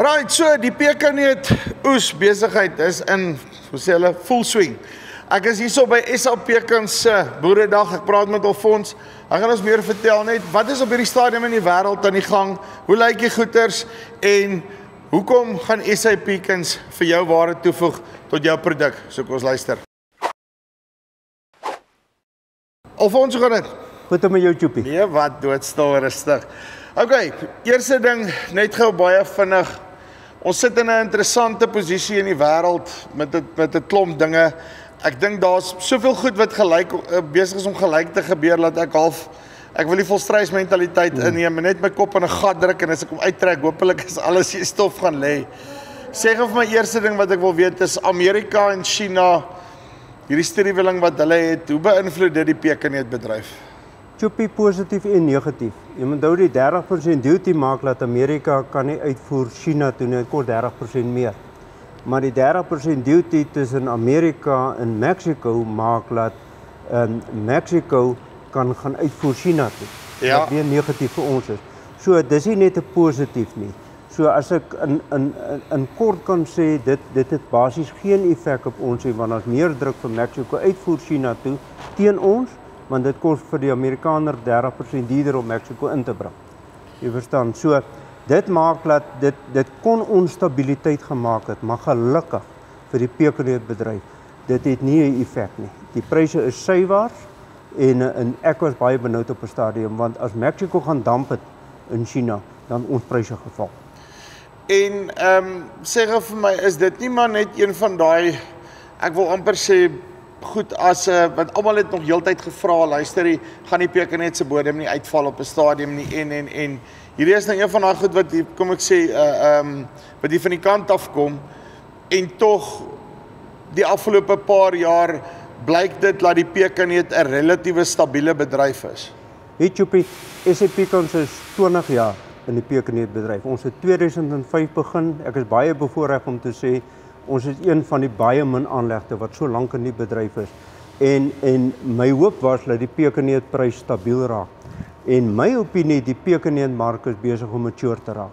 Right, so die pekanneut oes besigheid is in, hoe sê hulle, full swing. Ek is hierso by SA Pekans se Boeredag. Ek praat met Alfons. Hy gaan ons meer vertel net wat is op hierdie stadium in die wêreld aan die gang, hoe lyk die goeders en hoekom gaan SA Pekans vir jou waarde toevoeg tot jou produk? So kom ons luister. Alfons, hoe gaan dit? Goed met jou, Choppie. Nee, wat doodstil rustig. Okay, eerste ding net gou baie vinnig. Ons sit in 'n interessante posisie in die wêreld met 'n klomp dinge. Ek dink daar's soveel goed wat gelyk besig is om gelyk te gebeur dat ek wil nie volstrysmentaliteit inneem en net my kop in 'n gat druk en as ek hom uittrek, hopelik is alles hier stof gaan lê. Sê gou vir my eerste ding wat ek wil weet is Amerika en China, hierdie studiewilling wat hulle het, hoe beïnvloed dit die pekanneutbedryf? Choppie, positief en negatief. Jy moet onthou die 30% duty maak dat Amerika kan nie uitvoer China toe nie, dit kos 30% meer. Maar die 30% duty tussen Amerika en Mexico maak dat Mexico kan gaan uitvoer China toe. Ja. Wat weer negatief vir ons is. So dis nie net 'n positief nie. So as ek in kort kan sê dit het basies geen effek op ons nie, want as meer druk vir Mexico uitvoer China toe teen ons, want dit kos vir die Amerikaner 30% duurder om Mexico in te bring. Jy verstaan? So dit maak dat dit kon onstabiliteit gemaak het, maar gelukkig vir die pekanneutbedryf, dit het nie 'n effek nie. Die pryse is sywaarts en ek was baie benoud op 'n stadium, want as Mexico gaan damp het in China, dan ons pryse geval. En sê gou vir my, is dit nie maar net een van daai, ek wil amper sê goed as want almal het nog heeltyd gevra, luister, gaan die pekanneut se bodem nie uitval op 'n stadium nie en hierdie is nou een van daai goed wat kom ek sê wat hier van die kant af kom en tog die afgelope paar jaar blyk dit dat die pekanneut 'n relatiewe stabiele bedryf is. Hey Choppie, SA Pekans is 20 jaar in die pekanneutbedryf. Ons het 2005 begin. Ek is baie bevoorreg om te sê ons is een van die baie min aanlegte wat so lank in die bedryf is. En my hoop was dat die pekanneutprys stabiel raak. En my opinie, die pekanneutmark is besig om mature te raak.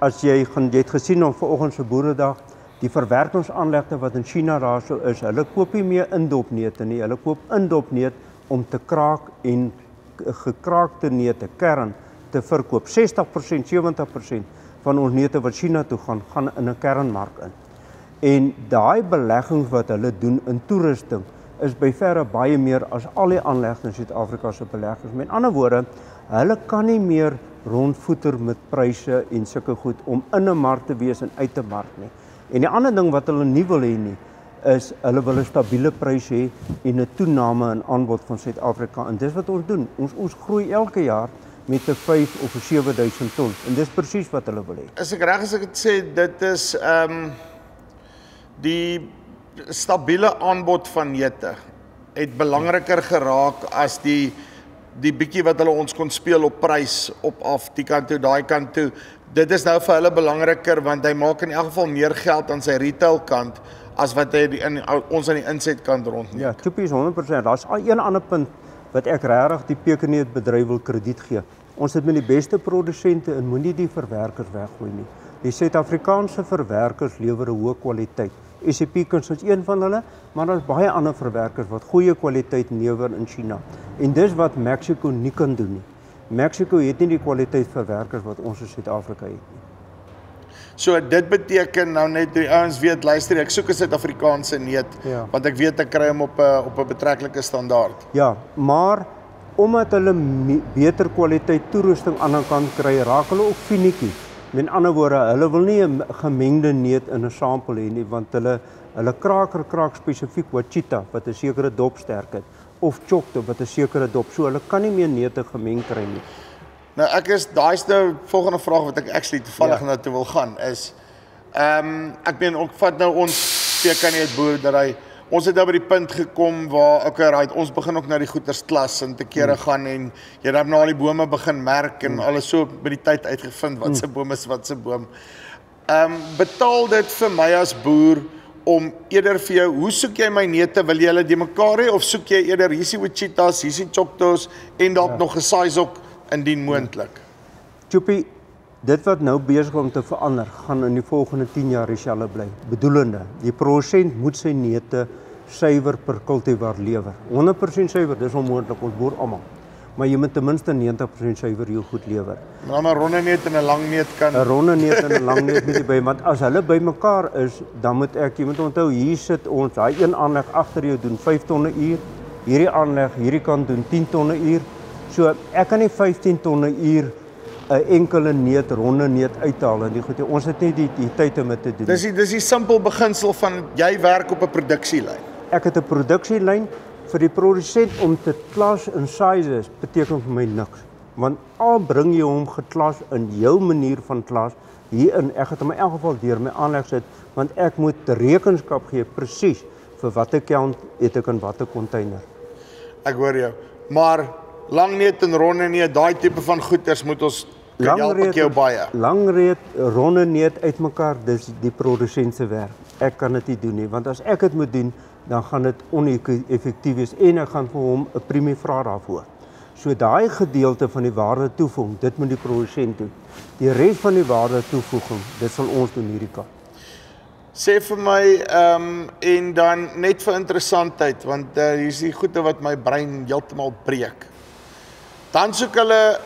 As jy het gesien op vanoggend se Boeredag, die verwerkingsaanlegte wat in China daarso is, hulle koop nie meer indopneute nie, hulle koop indopneut om te kraak en gekraakte neute, kern, te verkoop. 60%, 70% van ons neute wat China toe gaan in 'n kernmark in. En daai beleggings wat hulle doen in toerusting is by verre baie meer as al die aanlegte in Suid-Afrika se beleggings. Met ander woorde, hulle kan nie meer rondvoeter met pryse en sulke goed om in 'n mark te wees en uit 'n mark nie. En die ander ding wat hulle nie wil hê nie, is hulle wil 'n stabiele prys hê en 'n toename in aanbod van Suid-Afrika. En dis wat ons doen. Ons groei elke jaar met 'n 5 of 'n 7000 ton. En dis presies wat hulle wil hê. Is ek reg as ek dit sê, dit is die stabiele aanbod van neute het belangriker geraak as die bietjie wat hulle ons kon speel op prys op af die kant toe, daai kant toe. Dit is nou vir hulle belangriker want hy maak in elk geval meer geld aan sy retail kant as wat hy ons aan die insetkant rondneem. Ja, Choppie is 100%. Daar's al een ander punt wat ek regtig die pekanneutbedryf wil krediet gee. Ons het met die beste produsente en moenie die verwerkers weggooi nie. Die Suid-Afrikaanse verwerkers lewer 'n hoë kwaliteit. SA Pekans is een van hulle, maar daar's baie ander verwerkers wat goeie kwaliteit lewer in China. En dis wat Mexico nie kan doen nie. Mexico het nie die kwaliteit verwerkers wat ons in Suid-Afrika het nie. So dit beteken nou net die ouens weet, luister, ek soek 'n Suid-Afrikaanse neut, want ek weet ek kry hom op 'n betreklike standaard. Ja, maar omdat hulle beter kwaliteit toerusting aan die kant kry, raak hulle ook finietjie. Met ander woorde, hulle wil nie 'n gemengde neut in 'n sampel hê nie, want hulle kraak spesifiek Wichita wat 'n sekere dopsterk het of Choctaw wat 'n sekere dop. So hulle kan nie meer neute gemeng kry nie. Nou daai's nou volgende vraag wat ek actually toevallig na toe wil gaan is ek meen ook vat nou ons pekanneutboerdery. Ons het nou by die punt gekom waar ons begin ook na die goedersklas en te kere gaan en jy het nou al die bome begin merk en alles so by die tyd uitgevind wat se boom is wat se boom. Betaal dit vir my as boer om eerder vir jou, hoe soek jy my neute, wil jy hulle die mekaar hê of soek jy eerder hier's Wichitas, hier's Choctaws en dalk nog 'n Saisok indien moontlik? Choppie, dit wat nou besig om te verander, gaan in die volgende 10 jaar dieselfde bly. Bedoelende, die produsent moet sy neute suiwer per cultivar lewer. 100% suiwer, dis onmoontlik, ons boer almal. Maar jy moet ten minste 90% suiwer heel goed lewer. Maar 'n ronde neut en 'n lang neut kan 'n ronde neut en 'n lang neut moet jy by, want as hulle bymekaar is, dan moet jy moet onthou, hier sit ons, daai een aanleg agter jou doen 5 tonne uur, hierdie aanleg hierdie kant doen 10 tonne uur. So ek kan nie 15 tonne uur 'n enkele neut, ronde neut uithaal en die goed. Ons het nie die tyd om dit te doen. Dis die simpel beginsel van jy werk op 'n produksielyn. Ek het 'n produksielyn. Vir die produsent om te klas in sizes beteken vir my niks. Want al bring jy hom geklas in jou manier van klas hierin, ek het hom in elk geval deur my aanleg sit, want ek moet rekenskap gee presies vir watter count het ek in watter container. Ek hoor jou. Maar lang neut en ronde neut, daai tipe van goeders moet ons help ek jou baie. Lang reed, ronde neut uitmekaar, dis die produsent se werk. Ek kan dit nie doen nie, want as ek dit moet doen, dan gaan dit oneffektief wees en ek gaan vir hom 'n premie vra daarvoor. So daai gedeelte van die waarde toevoeging, dit moet die produsent doen. Die res van die waarde toevoeging, dit sal ons doen hierdie kant. Sê vir my, en dan net vir interessantheid, want hier is die goede wat my brein heeltemal breek. Dan soek hulle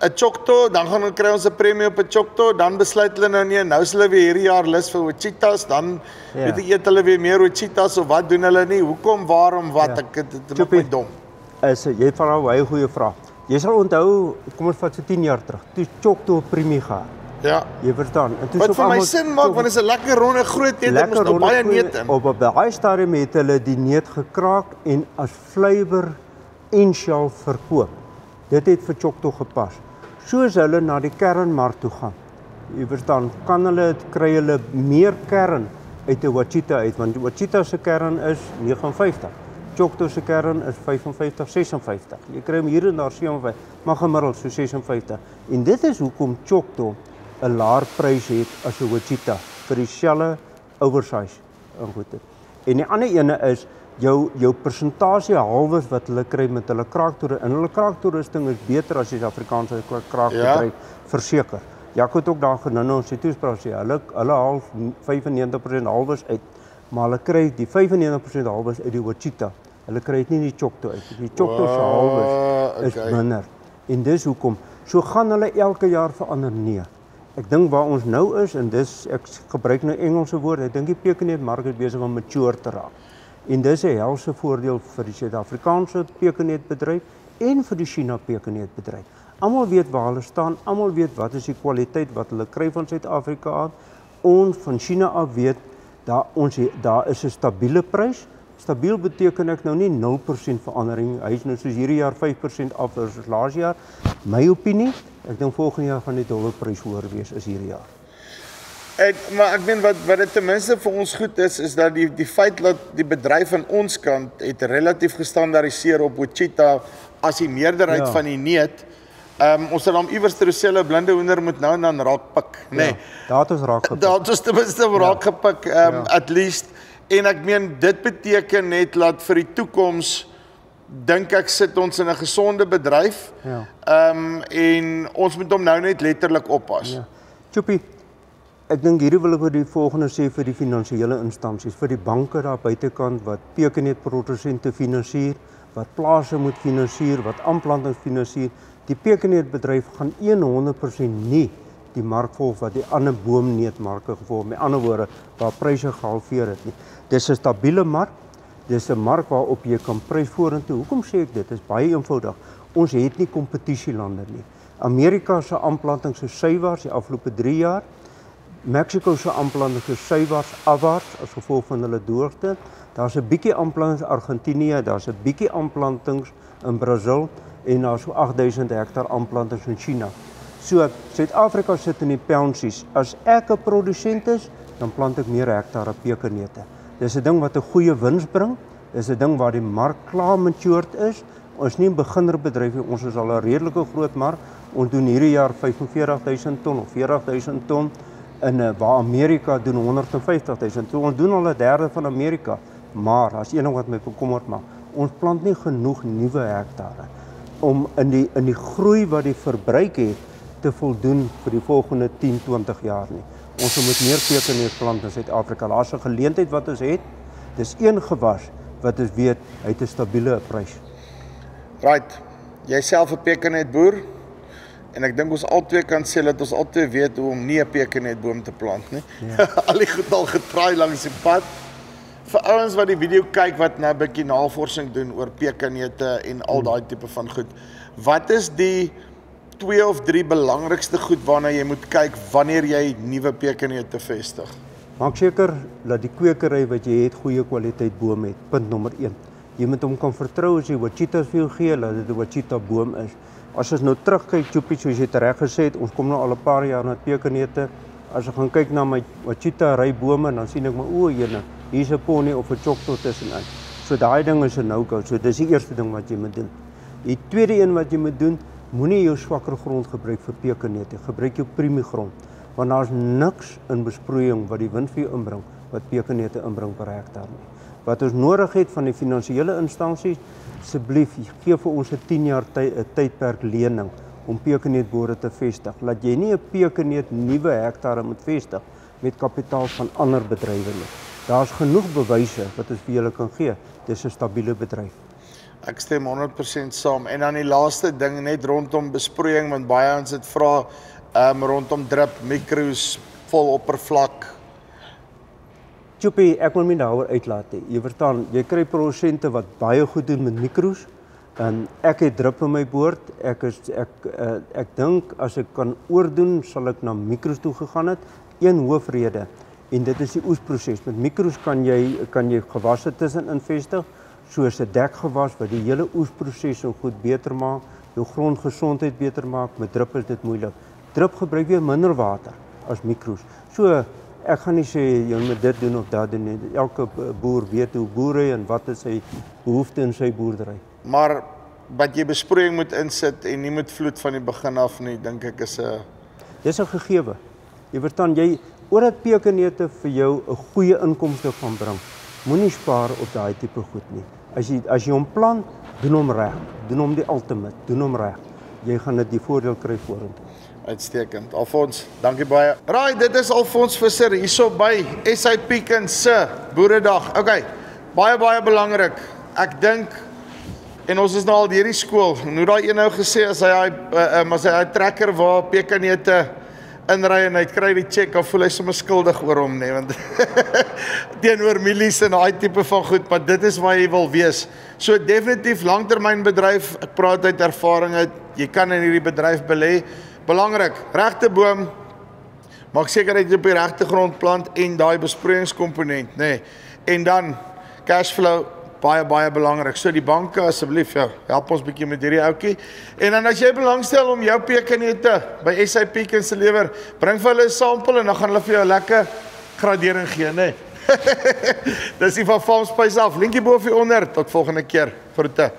'n Choctaw, dan gaan hulle kry ons 'n premie op 'n Choctaw, dan besluit hulle nou nee, nou is hulle weer hierdie jaar lus vir Ouachitas, dan weet ek eet hulle weer meer Ouachitas of wat doen hulle nie? Hoekom, waarom, wat? Ek dit maak my dom. Jy vra 'n baie goeie vraag. Jy sal onthou, kom ons vat so 10 jaar terug, toe Choctaw 'n premie gehad. Ja. Jy verstaan. En toe wat vir my sin maak, want is 'n lekker ronde groot neut, dit mos nou baie neut in. Op 'n baie stadium het hulle die neut gekraak en as flavor en shell verkoop. Dit het vir Choctaw gepas. Soos hulle na die kernmark toe gaan. Jy verstaan, kry hulle meer kern uit 'n Ouachita uit, want Ouachita se kern is 59. Choctaw se kern is 55, 56. Jy kry hom hier en daar 57, maar gemiddeld so 56. En dit is hoekom Choctaw 'n laer prys het as 'n Ouachita vir dieselfde oversize ingoed. En die ander ene is jou persentasie halwes wat hulle kry met hulle kraaktoerusting. En hulle kraaktoerusting is beter as die Suid-Afrikaanse kraakbedryf verseker. Jaco het ook daar genoem ons die toespraak sê, hulle haal 95% halwes uit, maar hulle kry die 95% halwes uit die Ouachita. Hulle kry dit nie die Choctaw uit. Die Choctaw se halwes is minder. En dis hoekom. So gaan hulle elke jaar verander nee. Ek dink waar ons nou is, en dis, ek gebruik nou Engelse woord, ek dink die pekanneutmark is besig om mature te raak. En dis 'n helse voordeel vir die Suid-Afrikaanse pekanneutbedryf en vir die China pekanneutbedryf. Almal weet waar hulle staan, almal weet wat is die kwaliteit wat hulle kry van Suid-Afrika af. Ons van China af weet daar is 'n stabiele prys. Stabiel beteken ek nou nie 0% verandering. Hy is nou soos hierdie jaar 5% af versus laas jaar. My opinie, ek dink volgende jaar gaan die dollarprys hoër wees as hierdie jaar. Maar ek meen wat dit ten minste vir ons goed is dat die feit dat die bedryf aan ons kant het relatief gestandaardiseer op Ouachita as die meerderheid van die neut. Ons het dan iewers te dieselfde blinde hoender moet nou en dan raak pik, nê. Nee. Daar het ons raak gepik. Daar het ons ten minste raak gepik, at least. En ek meen dit beteken net dat vir die toekoms dink ek sit ons in 'n gesonde bedryf. En ons moet hom nou net letterlik oppas. Choppie, ek dink hierdie wil ek vir die volgende sê vir die finansiële instansies, vir die banke daar buitekant wat pekanneutprodusente finansier, wat plase moet finansier, wat aanplantings finansier. Die pekanneutbedryf gaan 100% nie die mark volg wat die ander boomneutmarke gevolg. Met ander woorde, waar pryse gehalveer het nie. Dis 'n stabiele mark. Dis 'n mark waarop jy kan prys vorentoe. Hoekom sê ek dit? Dit is baie eenvoudig. Ons het nie kompetisielande nie. Amerika se aanplantings is sywaarts die afgelope 3 jaar. Mexico se aanplantings is sywaarts afwaarts as gevolg van hulle droogte. Daar's 'n bietjie aanplantings in Argentinië, daar's 'n bietjie aanplantings in Brasil en daar's so 8000 hektaar aanplantings in China. So, Suid-Afrika sit in die pounsies. As ek 'n produsent is, dan plant ek meer hektare pekanneute. Dis 'n ding wat 'n goeie wins bring. Dis 'n ding waar die mark klaar matured is. Ons nie 'n beginnerbedryf nie, ons is al 'n redelike groot mark. Ons doen hierdie jaar 45000 ton of 40000 ton. Waar Amerika doen 150.000. So ons doen al 1/3 van Amerika. Maar as een ding wat my bekommerd maak, ons plant nie genoeg nuwe hektare om in die groei wat die verbruik het te voldoen vir die volgende 10, 20 jaar nie. Ons moet meer pekanneut plant in Suid-Afrika. Daar's 'n geleentheid wat ons het. Dis een gewas wat ons weet hy het 'n stabiele prys. Right. Jy self 'n pekanneutboer en ek dink ons albei kan sê dat ons albei weet hoe om nie 'n pekanneutboom te plant nie. Ja. Al die goed al getraai langs die pad. Vir ouens wat die video kyk wat nou 'n bietjie navorsing doen oor pekanneute en al daai tipe van goed. Wat is die 2 of 3 belangrikste goed waarna jy moet kyk wanneer jy nuwe pekanneute vestig? Maak seker dat die kwekery wat jy het goeie kwaliteit boom het. Punt nommer 1. Jy moet hom kan vertrou as jy Wachitas vir jou gee, dat dit 'n Wachita boom is. As ons nou terugkyk, Choppie, soos jy reg gesê het, ons kom nou al 'n paar jaar na pekanneute. As ek gaan kyk na my Wachita rybome, dan sien ek maar o, jene, hier's 'n pony of 'n choctaw tussenin. So daai ding is 'n no-go. So dis die eerste ding wat jy moet doen. Die tweede een wat jy moet doen, moenie jou swakker grond gebruik vir pekanneute. Gebruik jou premiegrond, want daar's niks in besproeiing wat die wind vir jou inbring wat pekanneute inbring per hektaar nie. Wat ons nodig het van die finansiële instansies, asseblief gee vir ons 'n 10 jaar tydperk lening om pekanneutboere te vestig. Laat jy nie 'n pekanneut nuwe hektare moet vestig met kapitaal van ander bedrywe nie. Daar's genoeg bewyse wat ons vir julle kan gee. Dis 'n stabiele bedryf. Ek stem 100% saam. En dan die laaste ding net rondom besproeiing, want baie ons het vra rondom drip, mikros, vol oppervlak. Choppie, ek wil nie daaroor uitlaat nie. Jy verstaan, jy kry produsente wat baie goed doen met mikros. Ek het drip in my boord. Ek dink as ek kan oordoen, sal ek na mikros toe gegaan het. Een hoofrede, en dit is die oesproses. Met mikros kan jy gewasse tussenin vestig, soos 'n dekgewas wat die hele oesproses so goed beter maak, jou grondgesondheid beter maak. Met drip is dit moeilik. Drip gebruik weer minder water as mikros. So ek gaan nie sê jy moet dit doen of dat doen nie. Elke boer weet hoe boer hy en wat is sy behoefte in sy boerdery. Maar wat jy besproeiing moet insit en nie moet vloed van die begin af nie, dink ek is 'n dis 'n gegewe. Jy verstaan, omdat pekanneute vir jou 'n goeie inkomste gaan bring, moenie spaar op daai tipe goed nie. As jy hom plant, doen hom reg. Doen hom die ultimate, doen hom reg. Jy gaan dit die voordeel kry vorentoe. Uitstekend. Alfons, dankie baie. Raai, dit is Alfons Visser hierso by SA Pickens se Boeredag. Okay, baie belangrik. Ek dink, en ons is nou al deur die skool, en hoe daai een nou gesê, as hy trekker waar pekanneute inry en hy kry die check, dan voel hy sommer skuldig oor hom, nee, want teenoor milies en daai tipe van goed, maar dit is waar jy wil wees. So definitief langtermynbedryf, ek praat uit ervaring uit, jy kan in hierdie bedryf belê. Belangrik, regte boom, maak seker dat jy op die regte grond plant en daai besproeiingskomponent, nê. En dan cashflow, baie belangrik. So die banke asseblief, ja, help ons bietjie met hierdie ouetjie. En dan as jy belangstel om jou pekanneute by SA Pickens te lewer, bring vir hulle 'n sampel en dan gaan hulle vir jou lekker gradering gee, nê. Dis die van Farm Spice af. Linkie bo of hier onder. Tot volgende keer. Groete.